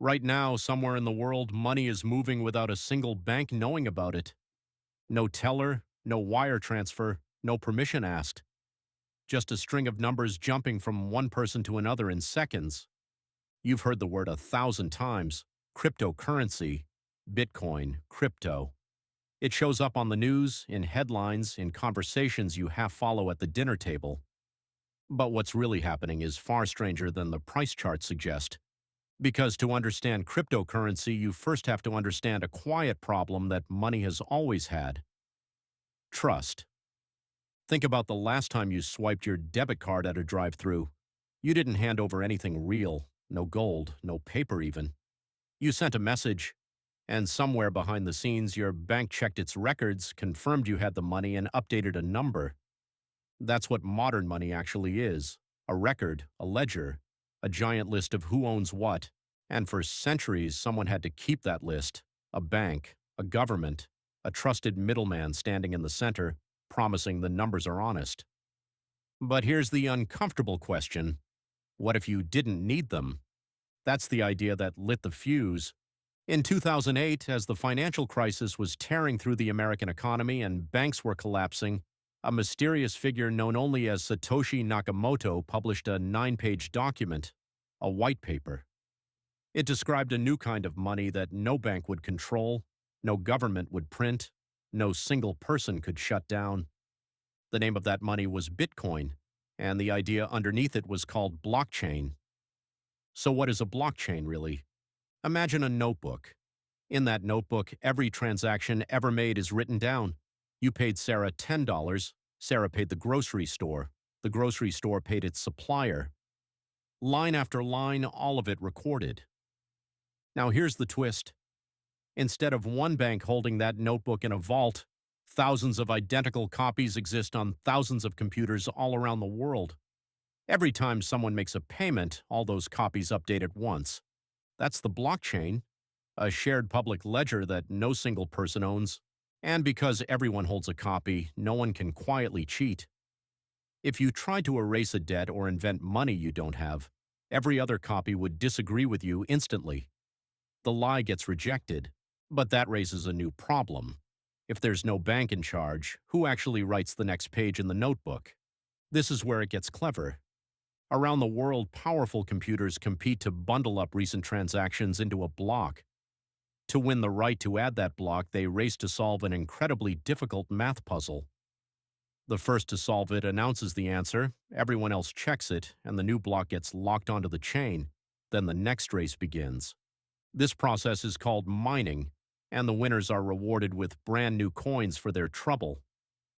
Right now, somewhere in the world, money is moving without a single bank knowing about it. No teller, no wire transfer, no permission asked. Just a string of numbers jumping from one person to another in seconds. You've heard the word 1,000 times: cryptocurrency, Bitcoin, crypto. It shows up on the news, in headlines, in conversations you half follow at the dinner table. But what's really happening is far stranger than the price charts suggest. Because to understand cryptocurrency, you first have to understand a quiet problem that money has always had: trust. Think about the last time you swiped your debit card at a drive-thru. You didn't hand over anything real, no gold, no paper even. You sent a message, and somewhere behind the scenes, your bank checked its records, confirmed you had the money, and updated a number. That's what modern money actually is: a record, a ledger, a giant list of who owns what. And for centuries, someone had to keep that list: a bank, a government, a trusted middleman standing in the center, promising the numbers are honest. But here's the uncomfortable question: what if you didn't need them? That's the idea that lit the fuse. In 2008, as the financial crisis was tearing through the American economy and banks were collapsing, a mysterious figure known only as Satoshi Nakamoto published a 9-page document, a white paper. It described a new kind of money that no bank would control, no government would print, no single person could shut down. The name of that money was Bitcoin, and the idea underneath it was called blockchain. So what is a blockchain, really? Imagine a notebook. In that notebook, every transaction ever made is written down. You paid Sarah $10. Sarah paid the grocery store paid its supplier. Line after line, all of it recorded. Now here's the twist. Instead of one bank holding that notebook in a vault, thousands of identical copies exist on thousands of computers all around the world. Every time someone makes a payment, all those copies update at once. That's the blockchain, a shared public ledger that no single person owns. And because everyone holds a copy, no one can quietly cheat. If you tried to erase a debt or invent money you don't have, every other copy would disagree with you instantly. The lie gets rejected, but that raises a new problem. If there's no bank in charge, who actually writes the next page in the notebook? This is where it gets clever. Around the world, powerful computers compete to bundle up recent transactions into a block. To win the right to add that block, they race to solve an incredibly difficult math puzzle. The first to solve it announces the answer, everyone else checks it, and the new block gets locked onto the chain. Then the next race begins. This process is called mining, and the winners are rewarded with brand new coins for their trouble.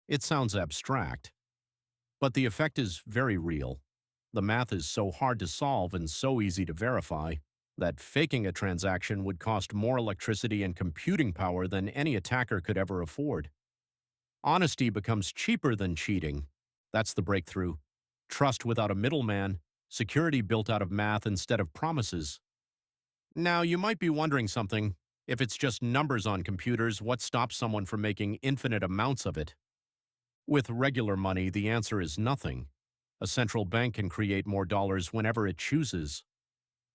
It sounds abstract, but the effect is very real. The math is so hard to solve and so easy to verify that faking a transaction would cost more electricity and computing power than any attacker could ever afford. Honesty becomes cheaper than cheating. That's the breakthrough. Trust without a middleman, security built out of math instead of promises. Now, you might be wondering something. If it's just numbers on computers, what stops someone from making infinite amounts of it? With regular money, the answer is nothing. A central bank can create more dollars whenever it chooses.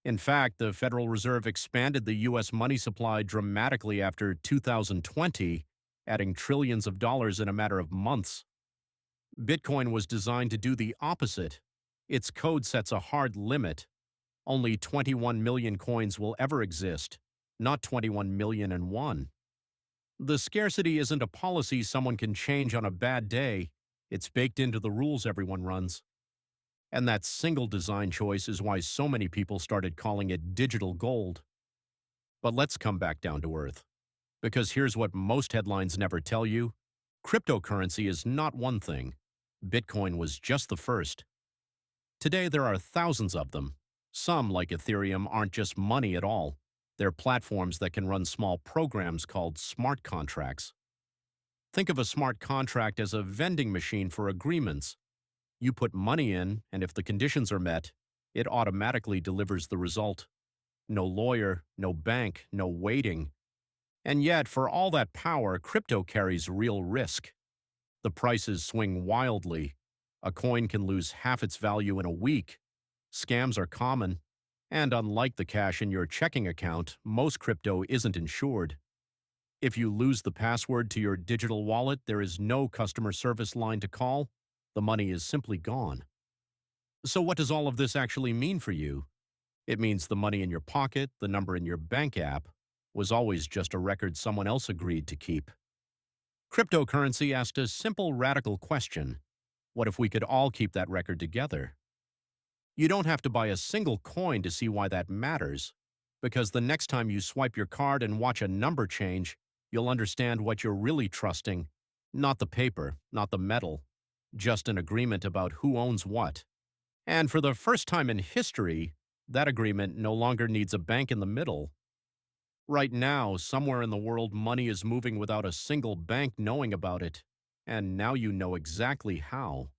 In fact, the Federal Reserve expanded the U.S. money supply dramatically after 2020, adding trillions of dollars in a matter of months. Bitcoin was designed to do the opposite. Its code sets a hard limit. Only 21 million coins will ever exist, not 21,000,001. The scarcity isn't a policy someone can change on a bad day. It's baked into the rules everyone runs. And that single design choice is why so many people started calling it digital gold. But let's come back down to earth. Because here's what most headlines never tell you. Cryptocurrency is not one thing. Bitcoin was just the first. Today there are thousands of them. Some, like Ethereum, aren't just money at all. They're platforms that can run small programs called smart contracts. Think of a smart contract as a vending machine for agreements. You put money in, and if the conditions are met, it automatically delivers the result. No lawyer, no bank, no waiting. And yet, for all that power, crypto carries real risk. The prices swing wildly. A coin can lose half its value in a week. Scams are common. And unlike the cash in your checking account, most crypto isn't insured. If you lose the password to your digital wallet, there is no customer service line to call. The money is simply gone. So, what does all of this actually mean for you? It means the money in your pocket, the number in your bank app, was always just a record someone else agreed to keep. Cryptocurrency asked a simple, radical question: what if we could all keep that record together? You don't have to buy a single coin to see why that matters, because the next time you swipe your card and watch a number change, you'll understand what you're really trusting: not the paper, not the metal, just an agreement about who owns what. And for the first time in history, that agreement no longer needs a bank in the middle. Right now, somewhere in the world, money is moving without a single bank knowing about it. And now you know exactly how.